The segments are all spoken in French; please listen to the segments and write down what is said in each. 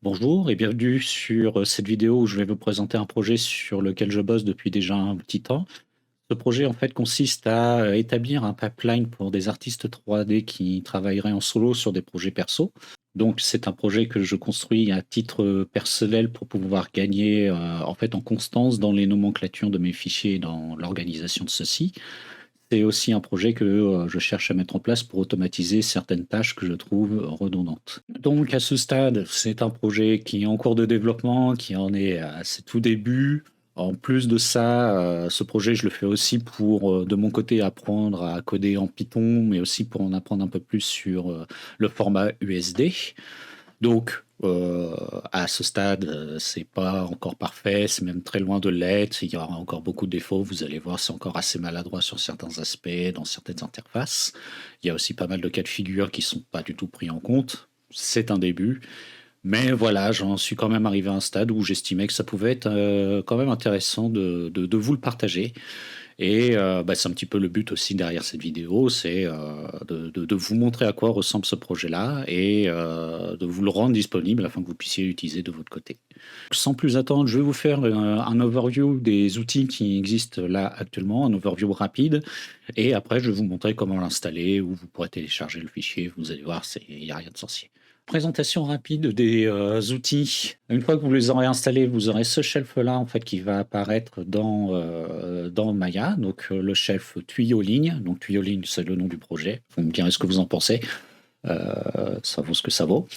Bonjour et bienvenue sur cette vidéo où je vais vous présenter un projet sur lequel je bosse depuis déjà un petit temps. Ce projet en fait consiste à établir un pipeline pour des artistes 3D qui travailleraient en solo sur des projets perso. Donc c'est un projet que je construis à titre personnel pour pouvoir gagner en fait en constance dans les nomenclatures de mes fichiers et dans l'organisation de ceux-ci. C'est aussi un projet que, je cherche à mettre en place pour automatiser certaines tâches que je trouve redondantes. Donc à ce stade, c'est un projet qui est en cours de développement, qui en est à ses tout débuts. En plus de ça, ce projet, je le fais aussi pour, de mon côté, apprendre à coder en Python, mais aussi pour en apprendre un peu plus sur, le format USD. Donc, à ce stade, c'est pas encore parfait, c'est même très loin de l'être. Il y aura encore beaucoup de défauts. Vous allez voir, c'est encore assez maladroit sur certains aspects, dans certaines interfaces. Il y a aussi pas mal de cas de figure qui sont pas du tout pris en compte. C'est un début, mais voilà, j'en suis quand même arrivé à un stade où j'estimais que ça pouvait être, quand même intéressant de vous le partager. Et c'est un petit peu le but aussi derrière cette vidéo, c'est de vous montrer à quoi ressemble ce projet-là et de vous le rendre disponible afin que vous puissiez l'utiliser de votre côté. Sans plus attendre, je vais vous faire un overview des outils qui existent là actuellement, un overview rapide, et après je vais vous montrer comment l'installer, où vous pourrez télécharger le fichier. Vous allez voir, il n'y a rien de sorcier. Présentation rapide des outils. Une fois que vous les aurez installés, vous aurez ce shelf-là en fait qui va apparaître dans Maya. Donc le shelf tuyau ligne. Donc tuyau ligne, c'est le nom du projet. Vous me direz ce que vous en pensez. Ça vaut ce que ça vaut.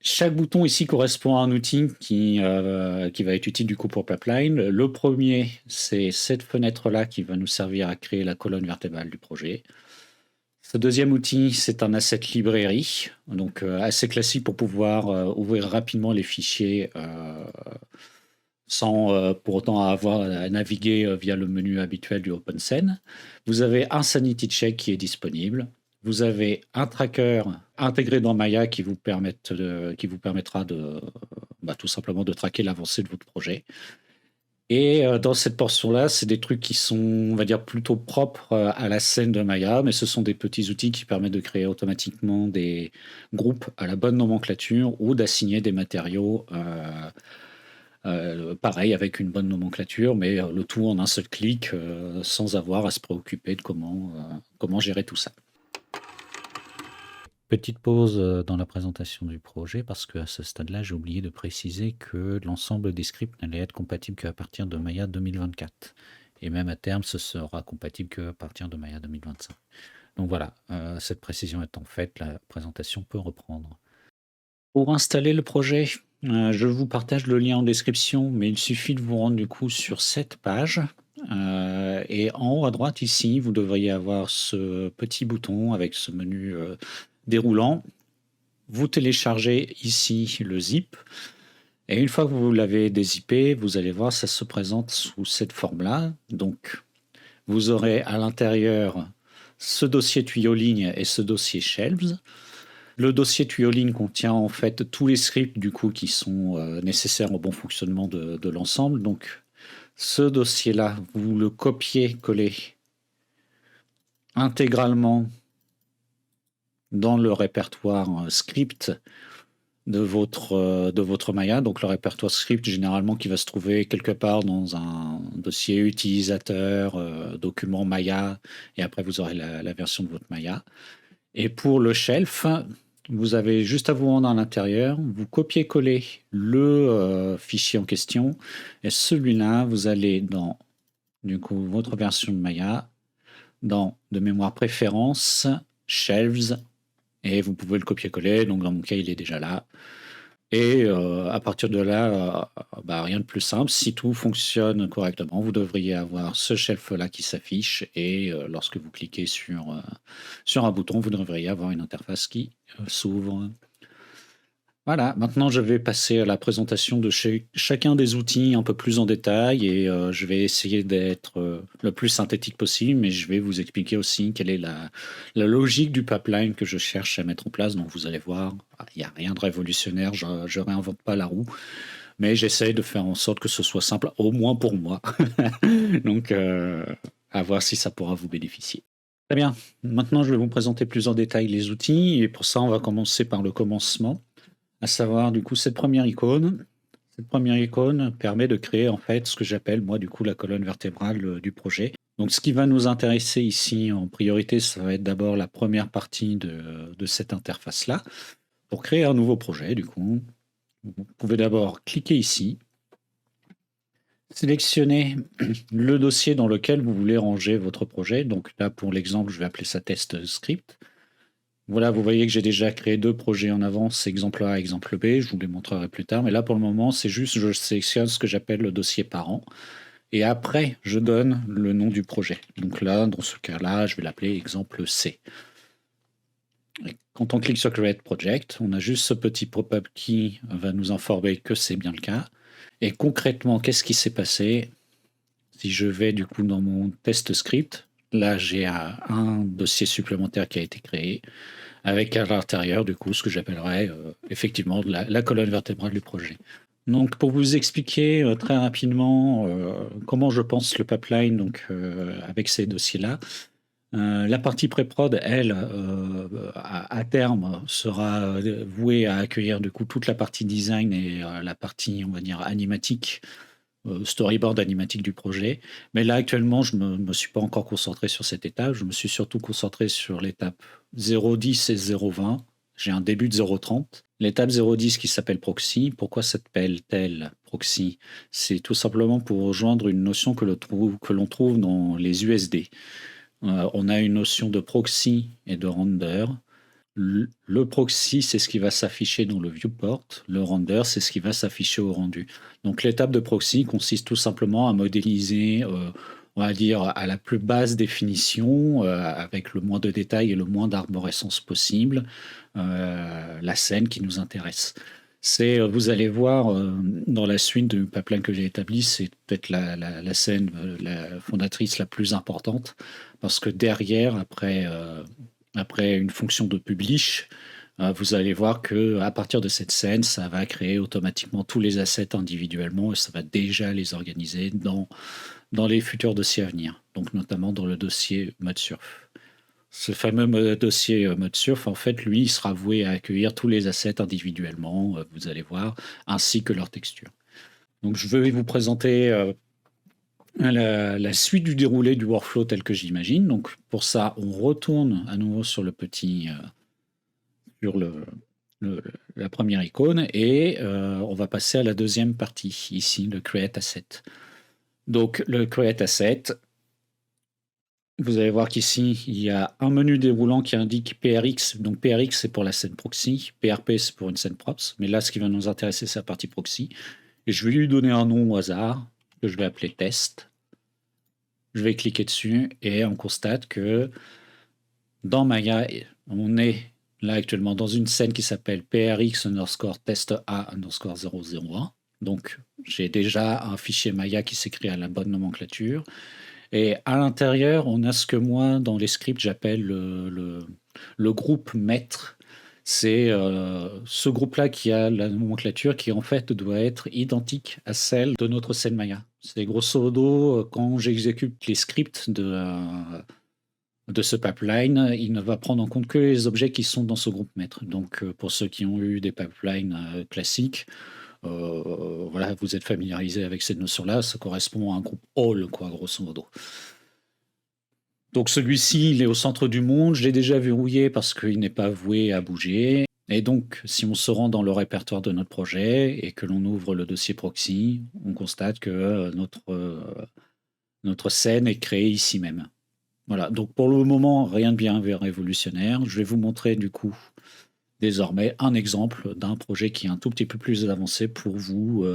Chaque bouton ici correspond à un outil qui va être utile du coup pour Pipeline. Le premier, c'est cette fenêtre-là qui va nous servir à créer la colonne vertébrale du projet. Ce deuxième outil, c'est un asset librairie, donc assez classique pour pouvoir ouvrir rapidement les fichiers sans pour autant avoir à naviguer via le menu habituel du OpenScene. Vous avez un sanity check qui est disponible. Vous avez un tracker intégré dans Maya qui vous permettra de tout simplement de traquer l'avancée de votre projet. Et dans cette portion-là, c'est des trucs qui sont, on va dire, plutôt propres à la scène de Maya, mais ce sont des petits outils qui permettent de créer automatiquement des groupes à la bonne nomenclature ou d'assigner des matériaux, pareil, avec une bonne nomenclature, mais le tout en un seul clic, sans avoir à se préoccuper de comment gérer tout ça. Petite pause dans la présentation du projet parce qu'à ce stade-là, j'ai oublié de préciser que l'ensemble des scripts n'allait être compatible qu'à partir de Maya 2024. Et même à terme, ce sera compatible qu'à partir de Maya 2025. Donc voilà, cette précision étant faite, la présentation peut reprendre. Pour installer le projet, je vous partage le lien en description, mais il suffit de vous rendre du coup sur cette page. Et en haut à droite ici, vous devriez avoir ce petit bouton avec ce menu déroulant. Vous téléchargez ici le zip. Et une fois que vous l'avez dézippé, vous allez voir, ça se présente sous cette forme-là. Donc, vous aurez à l'intérieur ce dossier tuyau ligne et ce dossier shelves. Le dossier tuyau ligne contient en fait tous les scripts du coup qui sont nécessaires au bon fonctionnement de l'ensemble. Donc, ce dossier-là, vous le copiez-collez intégralement dans le répertoire script de votre Maya. Donc le répertoire script, généralement, qui va se trouver quelque part dans un dossier utilisateur, document Maya, et après vous aurez la version de votre Maya. Et pour le shelf, vous avez juste à vous rendre à l'intérieur, vous copiez-collez le fichier en question, et celui-là, vous allez dans du coup votre version de Maya, dans de mémoire préférences, shelves, et vous pouvez le copier-coller. Donc dans mon cas, il est déjà là. Et à partir de là, rien de plus simple. Si tout fonctionne correctement, vous devriez avoir ce shelf-là qui s'affiche et lorsque vous cliquez sur un bouton, vous devriez avoir une interface qui s'ouvre. Voilà, maintenant je vais passer à la présentation de chacun des outils un peu plus en détail et je vais essayer d'être le plus synthétique possible, mais je vais vous expliquer aussi quelle est la logique du pipeline que je cherche à mettre en place. Donc vous allez voir, il n'y a rien de révolutionnaire, je ne réinvente pas la roue, mais j'essaye de faire en sorte que ce soit simple, au moins pour moi. Donc à voir si ça pourra vous bénéficier. Très bien, maintenant je vais vous présenter plus en détail les outils et pour ça on va commencer par le commencement à savoir du coup cette première icône. Cette première icône permet de créer en fait ce que j'appelle moi du coup la colonne vertébrale du projet. Donc ce qui va nous intéresser ici en priorité, ça va être d'abord la première partie de cette interface-là. Pour créer un nouveau projet, du coup, vous pouvez d'abord cliquer ici, sélectionner le dossier dans lequel vous voulez ranger votre projet. Donc là, pour l'exemple, je vais appeler ça test script. Voilà, vous voyez que j'ai déjà créé 2 projets en avance, exemple A, exemple B. Je vous les montrerai plus tard. Mais là, pour le moment, c'est juste, je sélectionne ce que j'appelle le dossier parent. Et après, je donne le nom du projet. Donc là, dans ce cas-là, je vais l'appeler exemple C. Et quand on clique sur Create Project, on a juste ce petit pop-up qui va nous informer que c'est bien le cas. Et concrètement, qu'est-ce qui s'est passé? Si je vais du coup dans mon test script, là j'ai un dossier supplémentaire qui a été créé avec à l'intérieur du coup ce que j'appellerais effectivement la colonne vertébrale du projet. Donc pour vous expliquer très rapidement comment je pense le pipeline donc, avec ces dossiers-là, la partie pré-prod, elle, à terme, sera vouée à accueillir du coup toute la partie design et la partie, on va dire, animatique, storyboard animatique du projet. Mais là, actuellement, je ne me suis pas encore concentré sur cette étape. Je me suis surtout concentré sur l'étape 0.10 et 0.20. J'ai un début de 0.30. L'étape 0.10 qui s'appelle proxy. Pourquoi s'appelle-t-elle proxy? C'est tout simplement pour rejoindre une notion que l'on trouve dans les USD. On a une notion de proxy et de render. Le proxy, c'est ce qui va s'afficher dans le viewport. Le render, c'est ce qui va s'afficher au rendu. Donc l'étape de proxy consiste tout simplement à modéliser, on va dire, à la plus basse définition, avec le moins de détails et le moins d'arborescence possible, la scène qui nous intéresse. Vous allez voir dans la suite du pipeline que j'ai établi, c'est peut-être la scène la fondatrice la plus importante, parce que derrière, après une fonction de publish, vous allez voir que à partir de cette scène, ça va créer automatiquement tous les assets individuellement et ça va déjà les organiser dans les futurs dossiers à venir, donc notamment dans le dossier mode surf. Ce fameux dossier mode surf, en fait, lui, il sera voué à accueillir tous les assets individuellement, vous allez voir, ainsi que leurs textures. Donc je vais vous présenter la suite du déroulé du workflow tel que j'imagine. Donc pour ça, on retourne à nouveau sur le petit, sur la première icône et on va passer à la deuxième partie, ici, le Create Asset. Donc le Create Asset, vous allez voir qu'ici, il y a un menu déroulant qui indique PRX. Donc PRX, c'est pour la scène proxy. PRP, c'est pour une scène props. Mais là, ce qui va nous intéresser, c'est la partie proxy. Et je vais lui donner un nom au hasard, que je vais appeler test. Je vais cliquer dessus et on constate que dans Maya, on est là actuellement dans une scène qui s'appelle PRX underscore test A underscore 001. Donc, j'ai déjà un fichier Maya qui s'écrit à la bonne nomenclature. Et à l'intérieur, on a ce que moi, dans les scripts, j'appelle le groupe maître. C'est ce groupe-là qui a la nomenclature qui, en fait, doit être identique à celle de notre scène Maya. C'est grosso modo, quand j'exécute les scripts de ce pipeline, il ne va prendre en compte que les objets qui sont dans ce groupe maître. Donc, pour ceux qui ont eu des pipelines classiques, voilà, vous êtes familiarisé avec cette notion-là, ça correspond à un groupe all, quoi, grosso modo. Donc celui-ci, il est au centre du monde, je l'ai déjà verrouillé parce qu'il n'est pas voué à bouger. Et donc, si on se rend dans le répertoire de notre projet et que l'on ouvre le dossier proxy, on constate que notre scène est créée ici même. Voilà, donc pour le moment, rien de bien révolutionnaire. Je vais vous montrer du coup désormais un exemple d'un projet qui est un tout petit peu plus avancé pour vous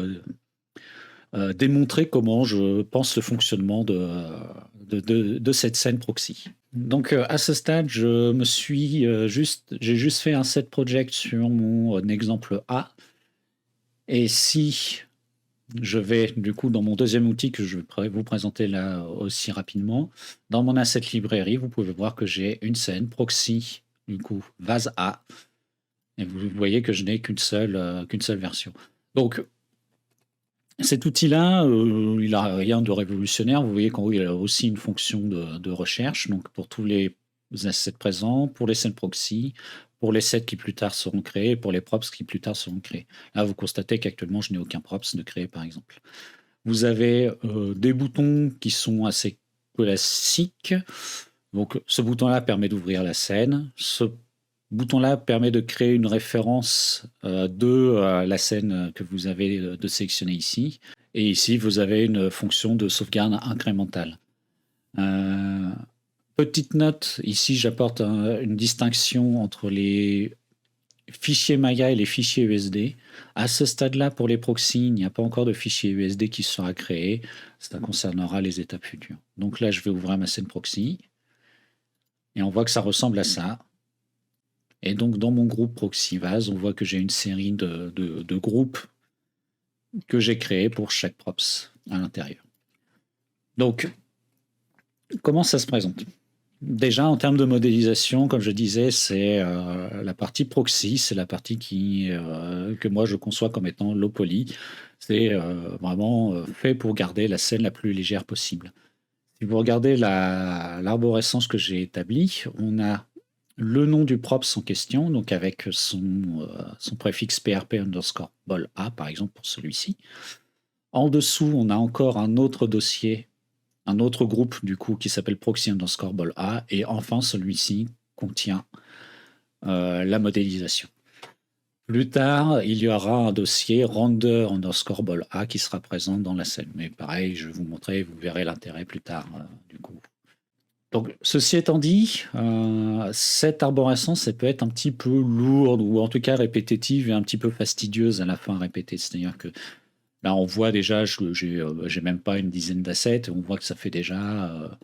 démontrer comment je pense le fonctionnement de cette scène proxy. Donc à ce stade, j'ai juste fait un set project sur mon exemple A. Et si je vais du coup dans mon deuxième outil que je vais vous présenter là aussi rapidement, dans mon asset librairie, vous pouvez voir que j'ai une scène proxy, du coup vase A. Et vous voyez que je n'ai qu'une seule version. Donc cet outil-là, il n'a rien de révolutionnaire. Vous voyez qu'en haut, il a aussi une fonction de recherche, donc pour tous les assets présents, pour les scènes proxy, pour les sets qui plus tard seront créés et pour les props qui plus tard seront créés. Là, vous constatez qu'actuellement, je n'ai aucun props de créer, par exemple. Vous avez des boutons qui sont assez classiques. Donc, ce bouton-là permet d'ouvrir la scène. Ce bouton-là permet de créer une référence de la scène que vous avez de sélectionner ici. Et ici, vous avez une fonction de sauvegarde incrémentale. Petite note, ici j'apporte une distinction entre les fichiers Maya et les fichiers USD. À ce stade-là, pour les proxys, il n'y a pas encore de fichier USD qui sera créé. Ça concernera les étapes futures. Donc là, je vais ouvrir ma scène proxy. Et on voit que ça ressemble à ça. Et donc, dans mon groupe ProxyVaz, on voit que j'ai une série de groupes que j'ai créés pour chaque props à l'intérieur. Donc, comment ça se présente? Déjà, en termes de modélisation, comme je disais, c'est la partie proxy, c'est la partie que moi je conçois comme étant low poly. C'est vraiment fait pour garder la scène la plus légère possible. Si vous regardez l'arborescence que j'ai établie, on a le nom du props en question, donc avec son préfixe PRP_bol_A, par exemple, pour celui-ci. En dessous, on a encore un autre dossier, un autre groupe du coup qui s'appelle proxy_bol_A, et enfin celui-ci contient la modélisation. Plus tard, il y aura un dossier render_bol_A qui sera présent dans la scène. Mais pareil, je vais vous montrer, vous verrez l'intérêt plus tard du coup. Donc, ceci étant dit, cette arborescence, elle peut être un petit peu lourde ou en tout cas répétitive et un petit peu fastidieuse à la fin à répéter. C'est-à-dire que là, on voit déjà, j'ai même pas une dizaine d'assets, on voit que ça fait déjà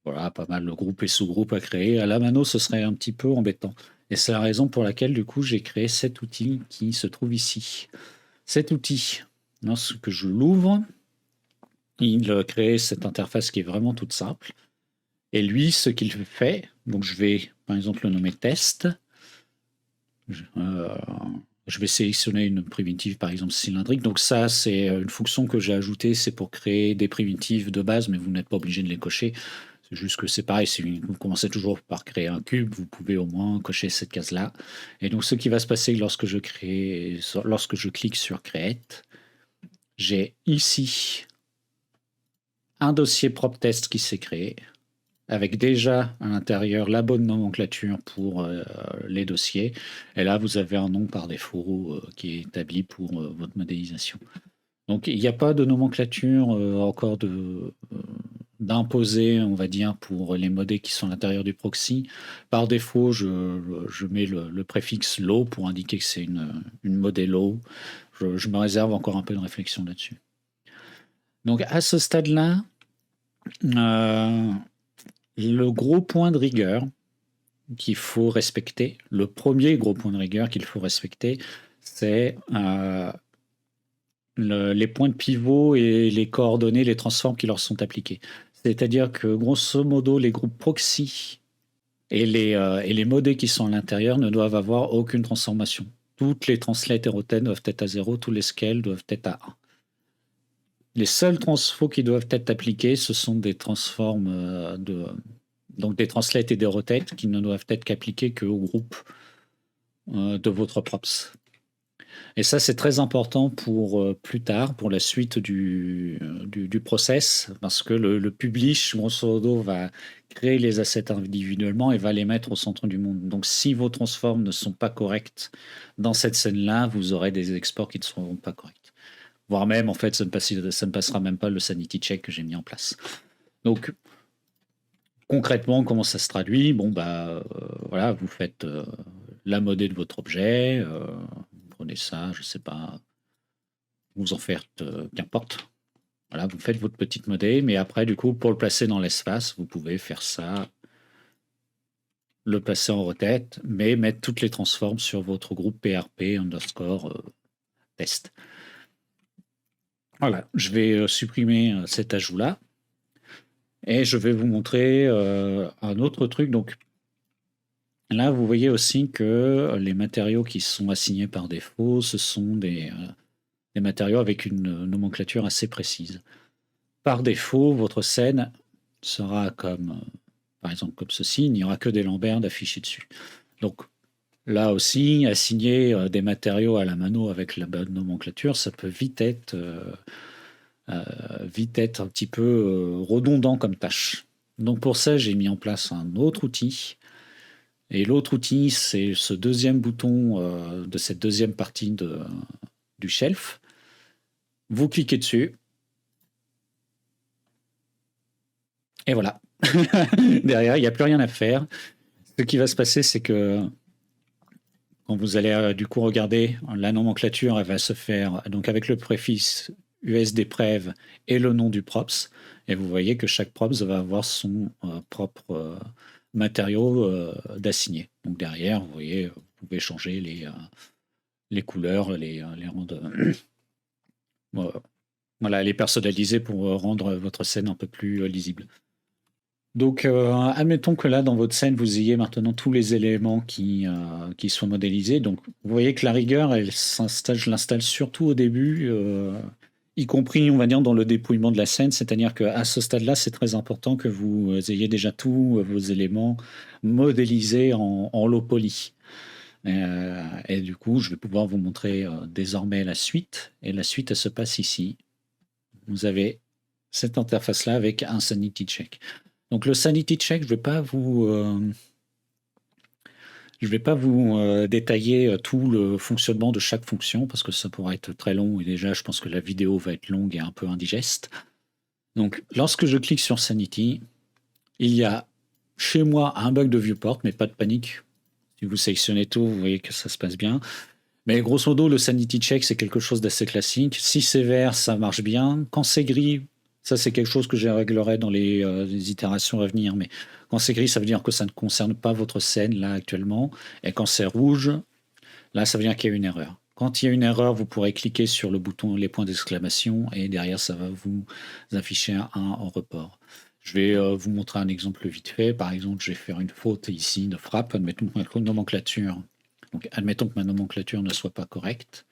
voilà, pas mal de groupes et sous-groupes à créer. À la mano, ce serait un petit peu embêtant. Et c'est la raison pour laquelle, du coup, j'ai créé cet outil qui se trouve ici. Cet outil, lorsque je l'ouvre, il crée cette interface qui est vraiment toute simple. Et lui, ce qu'il fait, donc je vais par exemple le nommer test. Je vais sélectionner une primitive, par exemple cylindrique. Donc ça, c'est une fonction que j'ai ajoutée, c'est pour créer des primitives de base, mais vous n'êtes pas obligé de les cocher. C'est juste que c'est pareil, si vous commencez toujours par créer un cube, vous pouvez au moins cocher cette case-là. Et donc ce qui va se passer lorsque je clique sur Create, j'ai ici un dossier propre test qui s'est créé, avec déjà à l'intérieur la bonne nomenclature pour les dossiers. Et là, vous avez un nom par défaut qui est établi pour votre modélisation. Donc, il n'y a pas de nomenclature encore d'imposer, on va dire, pour les modés qui sont à l'intérieur du proxy. Par défaut, je mets le préfixe low pour indiquer que c'est une modé low. Je me réserve encore un peu de réflexion là-dessus. Donc, à ce stade-là, le gros point de rigueur qu'il faut respecter, le premier gros point de rigueur qu'il faut respecter, c'est les points de pivot et les coordonnées, les transforms qui leur sont appliqués. C'est-à-dire que, grosso modo, les groupes proxy et les modés qui sont à l'intérieur ne doivent avoir aucune transformation. Toutes les translates et doivent être à 0, tous les scales doivent être à 1. Les seuls transfos qui doivent être appliqués, ce sont des transforms donc des translates et des rotates qui ne doivent être qu'appliqués qu'au groupe de votre props. Et ça, c'est très important pour plus tard, pour la suite du process, parce que le publish, grosso modo, va créer les assets individuellement et va les mettre au centre du monde. Donc, si vos transforms ne sont pas corrects dans cette scène-là, vous aurez des exports qui ne seront pas corrects. Voire même, en fait, ça ne passera même pas le sanity check que j'ai mis en place. Donc, concrètement, comment ça se traduit? Bon, voilà, vous faites la modée de votre objet, vous prenez ça, je sais pas, vous en faites qu'importe. Voilà, vous faites votre petite modée, mais après, du coup, pour le placer dans l'espace, vous pouvez faire ça, le placer en rotate, mais mettre toutes les transformes sur votre groupe PRP_test. Voilà, je vais supprimer cet ajout-là. Et je vais vous montrer un autre truc. Donc là, vous voyez aussi que les matériaux qui sont assignés par défaut, ce sont des matériaux avec une nomenclature assez précise. Par défaut, votre scène sera comme, par exemple, comme ceci. Il n'y aura que des lamberts affichés dessus. Donc là aussi, assigner des matériaux à la mano avec la bonne nomenclature, ça peut vite être un petit peu redondant comme tâche. Donc pour ça, j'ai mis en place un autre outil. Et l'autre outil, c'est ce deuxième bouton de cette deuxième partie du shelf. Vous cliquez dessus. Et voilà. Derrière, il n'y a plus rien à faire. Ce qui va se passer, c'est que quand vous allez du coup regarder la nomenclature, elle va se faire donc avec le préfixe USD-prev et le nom du props. Et vous voyez que chaque props va avoir son propre matériau d'assigné. Donc derrière, vous voyez, vous pouvez changer les couleurs, les rendre, voilà, les personnaliser pour rendre votre scène un peu plus lisible. Donc, admettons que là, dans votre scène, vous ayez maintenant tous les éléments qui soient modélisés. Donc, vous voyez que la rigueur, elle s'installe, je l'installe surtout au début, y compris, on va dire, dans le dépouillement de la scène. C'est-à-dire qu'à ce stade-là, c'est très important que vous ayez déjà tous vos éléments modélisés en low poly. Et du coup, je vais pouvoir vous montrer désormais la suite. Et la suite, elle se passe ici. Vous avez cette interface-là avec un sanity check. Donc le sanity check, je vais pas vous détailler tout le fonctionnement de chaque fonction parce que ça pourrait être très long et déjà je pense que la vidéo va être longue et un peu indigeste. Donc lorsque je clique sur Sanity, il y a chez moi un bug de viewport, mais pas de panique. Si vous sélectionnez tout, vous voyez que ça se passe bien. Mais grosso modo, le sanity check, c'est quelque chose d'assez classique. Si c'est vert, ça marche bien. Quand c'est gris, ça c'est quelque chose que je réglerai dans les itérations à venir. Mais quand c'est gris, ça veut dire que ça ne concerne pas votre scène là actuellement. Et quand c'est rouge, là, ça veut dire qu'il y a une erreur. Quand il y a une erreur, vous pourrez cliquer sur le bouton, les points d'exclamation, et derrière, ça va vous afficher un en report. Je vais vous montrer un exemple vite fait. Par exemple, je vais faire une faute ici de frappe. Admettons que ma nomenclature, donc admettons que ma nomenclature ne soit pas correcte.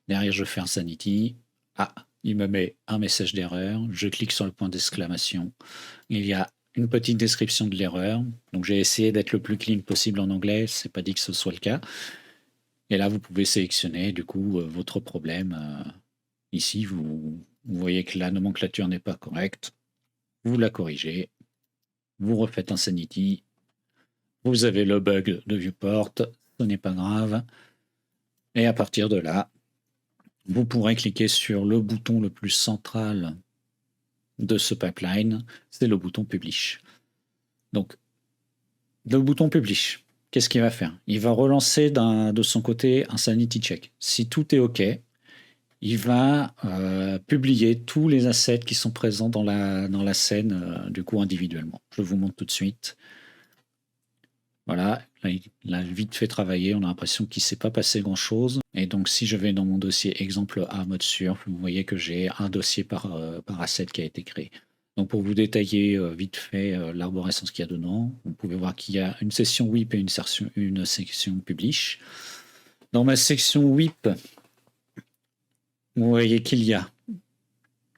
Derrière, je fais un sanity. Ah, il me met un message d'erreur. Je clique sur le point d'exclamation. Il y a une petite description de l'erreur. Donc j'ai essayé d'être le plus clean possible en anglais. C'est pas dit que ce soit le cas. Et là, vous pouvez sélectionner du coup votre problème. Ici, vous voyez que la nomenclature n'est pas correcte. Vous la corrigez. Vous refaites un sanity. Vous avez le bug de viewport. Ce n'est pas grave. Et à partir de là, vous pourrez cliquer sur le bouton le plus central de ce pipeline. C'est le bouton Publish. Donc, le bouton Publish, qu'est-ce qu'il va faire? Il va relancer de son côté un sanity check. Si tout est OK, il va publier tous les assets qui sont présents dans la scène, du coup, individuellement. Je vous montre tout de suite. Voilà, là, il a vite fait travailler, on a l'impression qu'il ne s'est pas passé grand-chose. Et donc, si je vais dans mon dossier exemple A mode surf, vous voyez que j'ai un dossier par asset qui a été créé. Donc, pour vous détailler vite fait l'arborescence qu'il y a dedans, vous pouvez voir qu'il y a une section WIP et une section Publish. Dans ma section WIP, vous voyez qu'il y a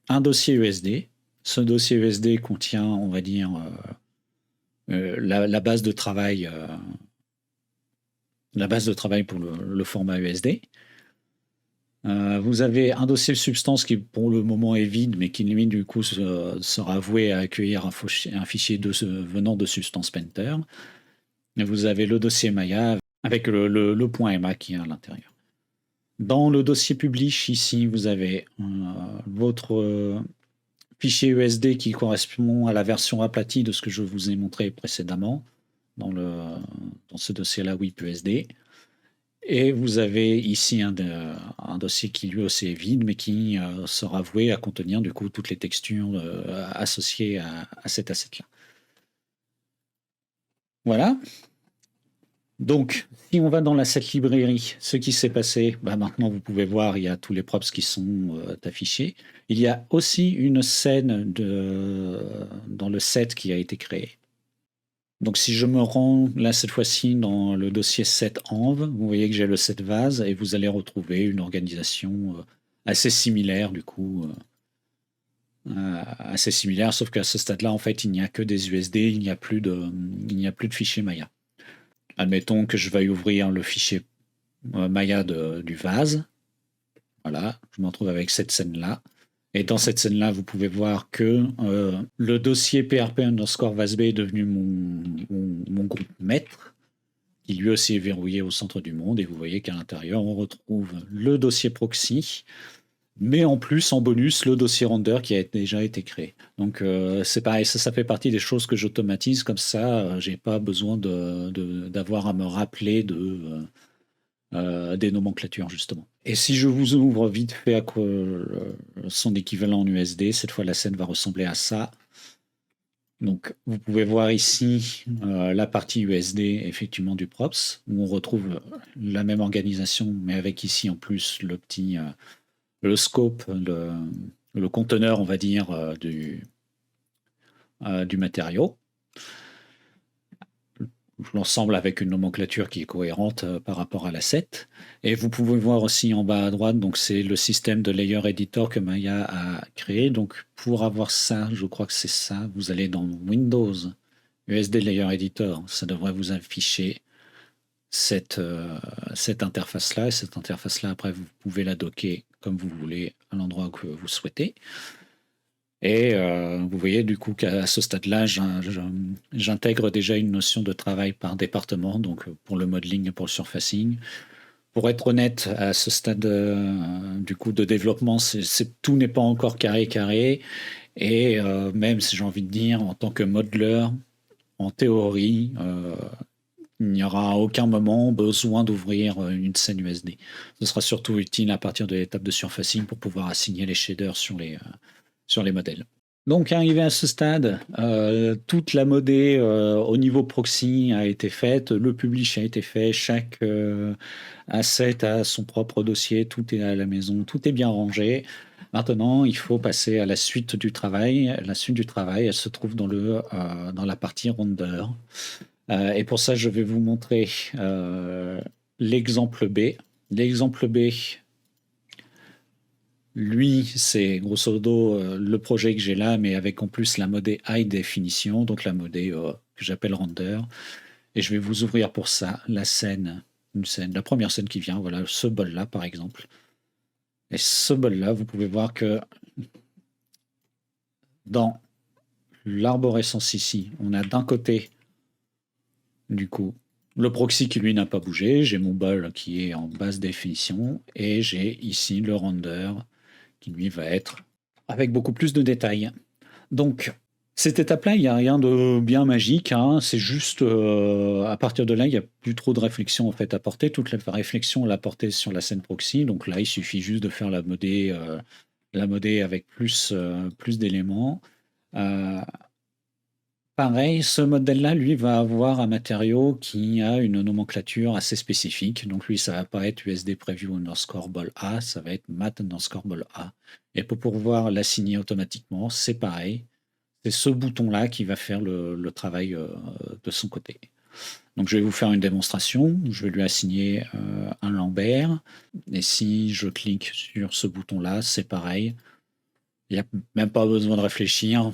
un dossier USD. Ce dossier USD contient, on va dire, la base de travail pour le format USD. Vous avez un dossier substance qui pour le moment est vide, mais qui limite du coup sera voué à accueillir un fichier venant de Substance Painter. Et vous avez le dossier Maya avec le point MA qui est à l'intérieur. Dans le dossier Publish, ici, vous avez votre fichier USD qui correspond à la version aplatie de ce que je vous ai montré précédemment dans ce dossier-là WIP USD. Et vous avez ici un dossier qui lui aussi est vide, mais qui sera voué à contenir du coup toutes les textures associées à cet asset-là. Voilà. Donc, si on va dans l'asset librairie, ce qui s'est passé, maintenant vous pouvez voir, il y a tous les props qui sont affichés. Il y a aussi une scène dans le set qui a été créé. Donc si je me rends là cette fois-ci dans le dossier set env, vous voyez que j'ai le set vase et vous allez retrouver une organisation assez similaire du coup, assez similaire, sauf qu'à ce stade-là en fait il n'y a que des USD, il n'y a plus de fichiers Maya. Admettons que je veuille ouvrir le fichier Maya du vase. Voilà, je me retrouve avec cette scène-là. Et dans cette scène-là, vous pouvez voir que le dossier PRP underscore VASB est devenu mon groupe maître, qui lui aussi est verrouillé au centre du monde. Et vous voyez qu'à l'intérieur, on retrouve le dossier proxy, mais en plus, en bonus, le dossier render qui a déjà été créé. Donc c'est pareil, ça fait partie des choses que j'automatise, comme ça, j'ai pas besoin d'avoir à me rappeler des nomenclatures, justement. Et si je vous ouvre vite fait à quoi, son équivalent en USD, cette fois la scène va ressembler à ça. Donc vous pouvez voir ici la partie USD effectivement du props, où on retrouve la même organisation, mais avec ici en plus le scope, le conteneur, on va dire, du matériau. L'ensemble avec une nomenclature qui est cohérente par rapport à l'asset. Et vous pouvez voir aussi en bas à droite, donc c'est le système de layer editor que Maya a créé. Donc pour avoir ça, je crois que c'est ça, vous allez dans Windows, USD Layer Editor, ça devrait vous afficher cette interface-là. Et cette interface-là, après, vous pouvez la docker comme vous voulez à l'endroit que vous souhaitez. Et vous voyez du coup qu'à ce stade-là, j'intègre déjà une notion de travail par département, donc pour le modeling et pour le surfacing. Pour être honnête, à ce stade du coup de développement, tout n'est pas encore carré. Et même si j'ai envie de dire, en tant que modeler, en théorie, il n'y aura à aucun moment besoin d'ouvrir une scène USD. Ce sera surtout utile à partir de l'étape de surfacing pour pouvoir assigner les shaders sur les modèles. Donc, arrivé à ce stade, toute la modée au niveau proxy a été faite, le publish a été fait, chaque asset a son propre dossier, tout est à la maison, tout est bien rangé. Maintenant, il faut passer à la suite du travail. La suite du travail, elle se trouve dans la partie render. Et pour ça, je vais vous montrer l'exemple B. L'exemple B, lui, c'est grosso modo le projet que j'ai là, mais avec en plus la modée high definition, donc la modée que j'appelle render. Et je vais vous ouvrir pour ça la la première scène qui vient, voilà, ce bol-là par exemple. Et ce bol-là, vous pouvez voir que dans l'arborescence ici, on a d'un côté, du coup, le proxy qui lui n'a pas bougé, j'ai mon bol qui est en basse définition, et j'ai ici le render qui lui va être avec beaucoup plus de détails. Donc, cette étape-là, il n'y a rien de bien magique, hein. C'est juste, à partir de là, il n'y a plus trop de réflexion en fait à porter. Toute la réflexion, on l'a portée sur la scène proxy. Donc là, il suffit juste de faire la modée avec plus d'éléments. Pareil, ce modèle-là, lui, va avoir un matériau qui a une nomenclature assez spécifique. Donc lui, ça va pas être USD Preview underscore bol A, ça va être mat underscore bol A. Et pour pouvoir l'assigner automatiquement, c'est pareil. C'est ce bouton-là qui va faire le travail de son côté. Donc je vais vous faire une démonstration. Je vais lui assigner un Lambert. Et si je clique sur ce bouton-là, c'est pareil. Il n'y a même pas besoin de réfléchir.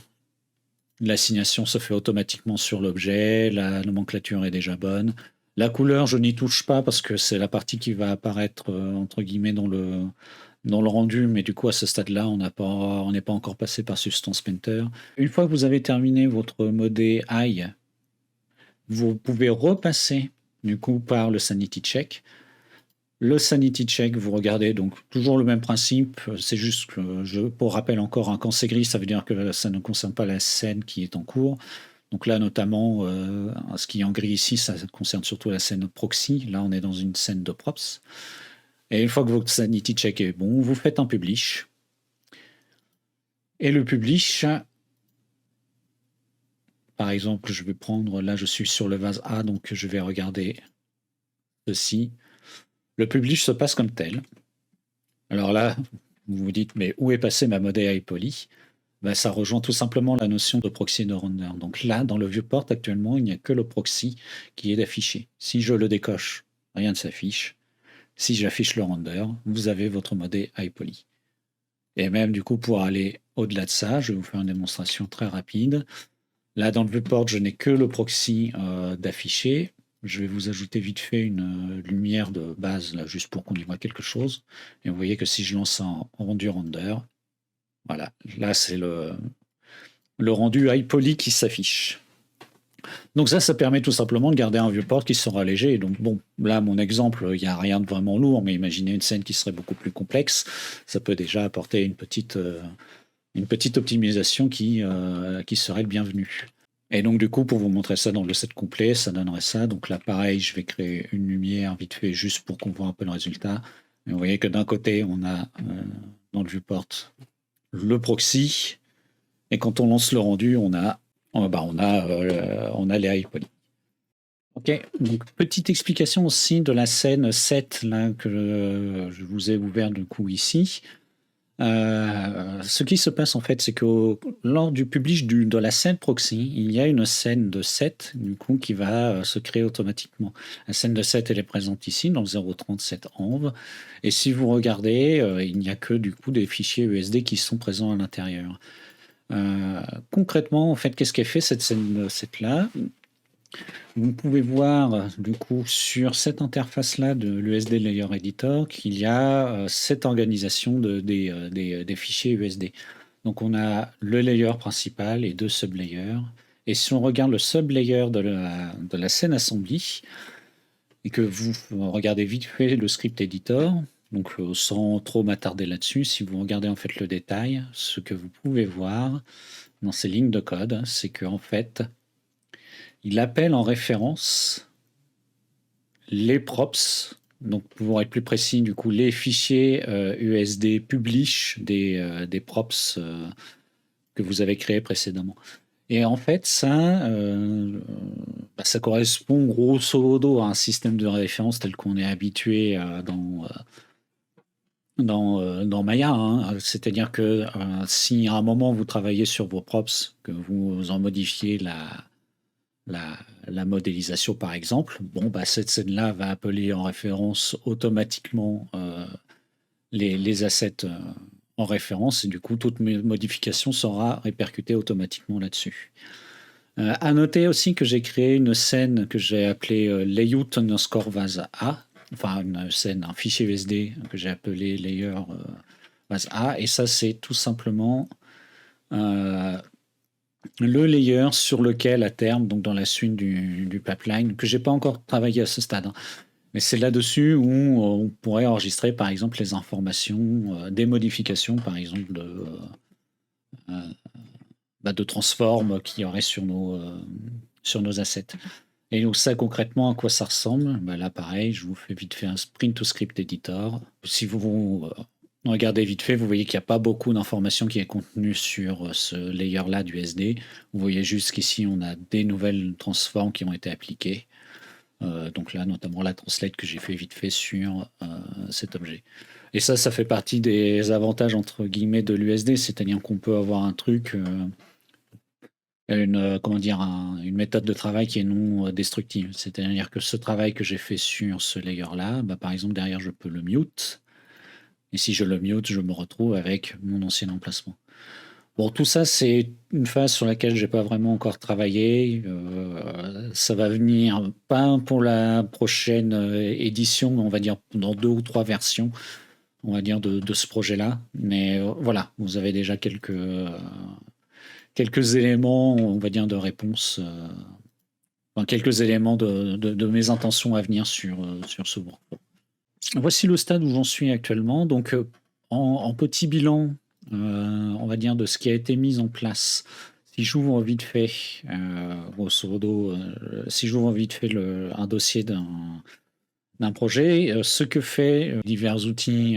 L'assignation se fait automatiquement sur l'objet, la nomenclature est déjà bonne. La couleur, je n'y touche pas parce que c'est la partie qui va apparaître entre guillemets dans le rendu, mais du coup à ce stade-là, on n'est pas encore passé par Substance Painter. Une fois que vous avez terminé votre modé high, vous pouvez repasser du coup par le sanity check. Le sanity check, vous regardez donc toujours le même principe, c'est juste que pour rappel encore, hein, quand c'est gris, ça veut dire que ça ne concerne pas la scène qui est en cours. Donc là, notamment, ce qui est en gris ici, ça concerne surtout la scène proxy. Là, on est dans une scène de props. Et une fois que votre sanity check est bon, vous faites un publish. Et le publish, par exemple, je vais prendre, là, je suis sur le vase A, donc je vais regarder ceci. Le publish se passe comme tel. Alors là, vous vous dites, mais où est passée ma modèle iPoly? Ben, ça rejoint tout simplement la notion de proxy de render. Donc là, dans le viewport, actuellement, il n'y a que le proxy qui est affiché. Si je le décoche, rien ne s'affiche. Si j'affiche le render, vous avez votre modèle iPoly. Et même du coup, pour aller au-delà de ça, je vais vous faire une démonstration très rapide. Là, dans le viewport, je n'ai que le proxy d'afficher. Je vais vous ajouter vite fait une lumière de base, là, juste pour qu'on y voit quelque chose. Et vous voyez que si je lance en rendu render, voilà, là c'est le rendu high poly qui s'affiche. Donc ça permet tout simplement de garder un viewport qui sera léger. Donc bon, là, mon exemple, il n'y a rien de vraiment lourd, mais imaginez une scène qui serait beaucoup plus complexe. Ça peut déjà apporter une petite optimisation qui serait le bienvenu. Et donc du coup, pour vous montrer ça dans le set complet, ça donnerait ça. Donc là, pareil, je vais créer une lumière vite fait juste pour qu'on voit un peu le résultat. Et vous voyez que d'un côté, on a dans le viewport le proxy, et quand on lance le rendu, on a les high poly. Ok, donc petite explication aussi de la scène 7 là, que je vous ai ouvert du coup ici. Ce qui se passe en fait, c'est que lors du publish de la scène proxy, il y a une scène de 7 du coup qui va se créer automatiquement. La scène de 7 elle est présente ici dans le 037 env, et si vous regardez, il n'y a que du coup des fichiers USD qui sont présents à l'intérieur. Concrètement, en fait, qu'est-ce qu'elle fait cette scène 7 là? Vous pouvez voir du coup sur cette interface-là de l'USD Layer Editor qu'il y a cette organisation des fichiers USD. Donc on a le layer principal et 2 sublayers. Et si on regarde le sublayer de la scène assembly, et que vous regardez vite fait le script editor, donc sans trop m'attarder là-dessus, si vous regardez en fait le détail, ce que vous pouvez voir dans ces lignes de code, c'est qu'en fait, il appelle en référence les props, donc pour être plus précis, du coup, les fichiers USD publish des props que vous avez créés précédemment. Et en fait, ça correspond grosso modo à un système de référence tel qu'on est habitué dans Maya. Hein. C'est-à-dire que si à un moment vous travaillez sur vos props, que vous en modifiez la modélisation par exemple, cette scène-là va appeler en référence automatiquement les assets en référence, et du coup toute modification sera répercutée automatiquement là-dessus. À noter aussi que j'ai créé une scène que j'ai appelée layout underscore vase A, enfin une scène, un fichier USD que j'ai appelé layer vase A, et ça c'est tout simplement le layer sur lequel, à terme, donc dans la suite du pipeline, que j'ai pas encore travaillé à ce stade, hein, mais c'est là-dessus où on pourrait enregistrer, par exemple, les informations, des modifications, par exemple, de transform qu'il y aurait sur nos assets. Et donc ça, concrètement, à quoi ça ressemble? Là, pareil, je vous fais vite fait un sprint to script editor. Si vous regardez vite fait, vous voyez qu'il n'y a pas beaucoup d'informations qui est contenue sur ce layer-là du SD. Vous voyez juste qu'ici, on a des nouvelles transforms qui ont été appliquées. Donc là, notamment la translate que j'ai fait vite fait sur cet objet. Et ça fait partie des avantages, entre guillemets, de l'USD, c'est-à-dire qu'on peut avoir un truc, une méthode de travail qui est non destructive. C'est-à-dire que ce travail que j'ai fait sur ce layer-là, par exemple, derrière, je peux le mute. Et si je le mute, je me retrouve avec mon ancien emplacement. Bon, tout ça, c'est une phase sur laquelle j'ai pas vraiment encore travaillé. Ça va venir, pas pour la prochaine édition, mais on va dire dans 2 ou 3 versions, on va dire, de ce projet-là. Mais voilà, vous avez déjà quelques éléments, on va dire, de réponse, quelques éléments de mes intentions à venir sur ce workflow. Voici le stade où j'en suis actuellement. Donc, en petit bilan, on va dire, de ce qui a été mis en place. Si j'ouvre vite fait, grosso modo, si j'ouvre vite fait un dossier d'un projet, ce que fait divers outils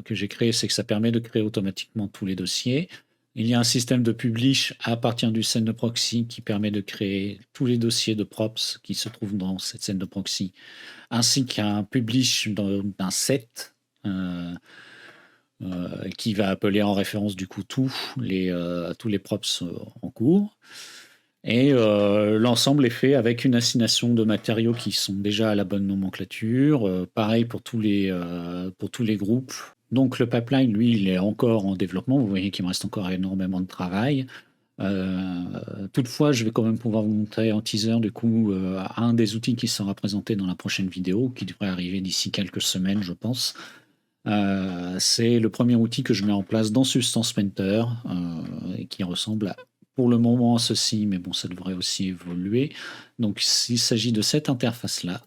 que j'ai créés, c'est que ça permet de créer automatiquement tous les dossiers. Il y a un système de publish à partir du scène de proxy qui permet de créer tous les dossiers de props qui se trouvent dans cette scène de proxy, ainsi qu'un publish d'un set qui va appeler en référence du coup tous les props en cours. Et l'ensemble est fait avec une assignation de matériaux qui sont déjà à la bonne nomenclature. Pareil pour tous les groupes. Donc le pipeline, lui, il est encore en développement. Vous voyez qu'il me reste encore énormément de travail. Toutefois, je vais quand même pouvoir vous montrer en teaser du coup un des outils qui sera présenté dans la prochaine vidéo, qui devrait arriver d'ici quelques semaines, je pense. C'est le premier outil que je mets en place dans Substance Painter, et qui ressemble pour le moment à ceci, mais bon, ça devrait aussi évoluer. Donc, il s'agit de cette interface-là.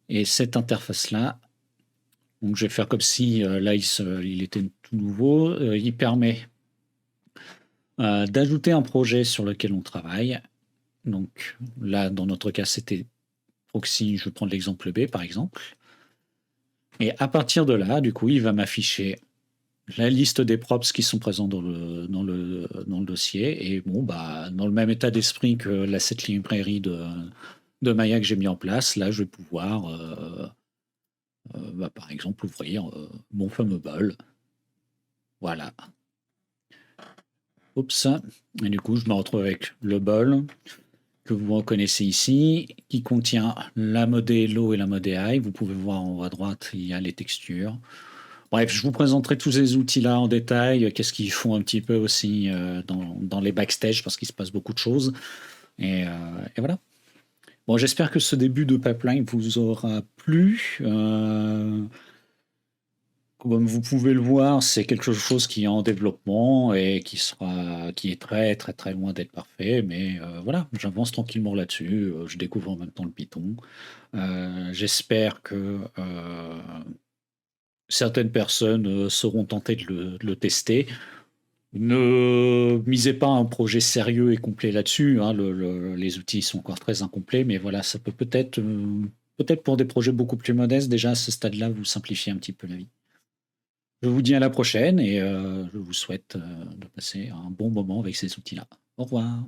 Et cette interface-là, donc je vais faire comme si là, il était tout nouveau. Il permet d'ajouter un projet sur lequel on travaille. Donc là, dans notre cas, c'était proxy. Je vais prendre l'exemple B, par exemple. Et à partir de là, du coup, il va m'afficher la liste des props qui sont présents dans le dossier. Et bon, bah, dans le même état d'esprit que cette librairie de Maya que j'ai mis en place, là, je vais pouvoir, bah, par exemple, ouvrir mon fameux bol. Voilà. Oups. Et du coup, je me retrouve avec le bol que vous reconnaissez ici, qui contient la mode Hello et la mode AI. Vous pouvez voir en haut à droite, il y a les textures. Bref, je vous présenterai tous ces outils-là en détail, qu'est-ce qu'ils font un petit peu aussi dans les backstage, parce qu'il se passe beaucoup de choses. Et voilà. Bon, j'espère que ce début de pipeline vous aura plu. Comme vous pouvez le voir, c'est quelque chose qui est en développement et qui est très très très loin d'être parfait, mais voilà, j'avance tranquillement là-dessus. Je découvre en même temps le Python. J'espère que certaines personnes seront tentées de le tester. Ne misez pas un projet sérieux et complet là-dessus, hein. Les outils sont encore très incomplets, mais voilà, ça peut peut-être pour des projets beaucoup plus modestes, déjà à ce stade-là, vous simplifiez un petit peu la vie. Je vous dis à la prochaine et je vous souhaite de passer un bon moment avec ces outils-là. Au revoir.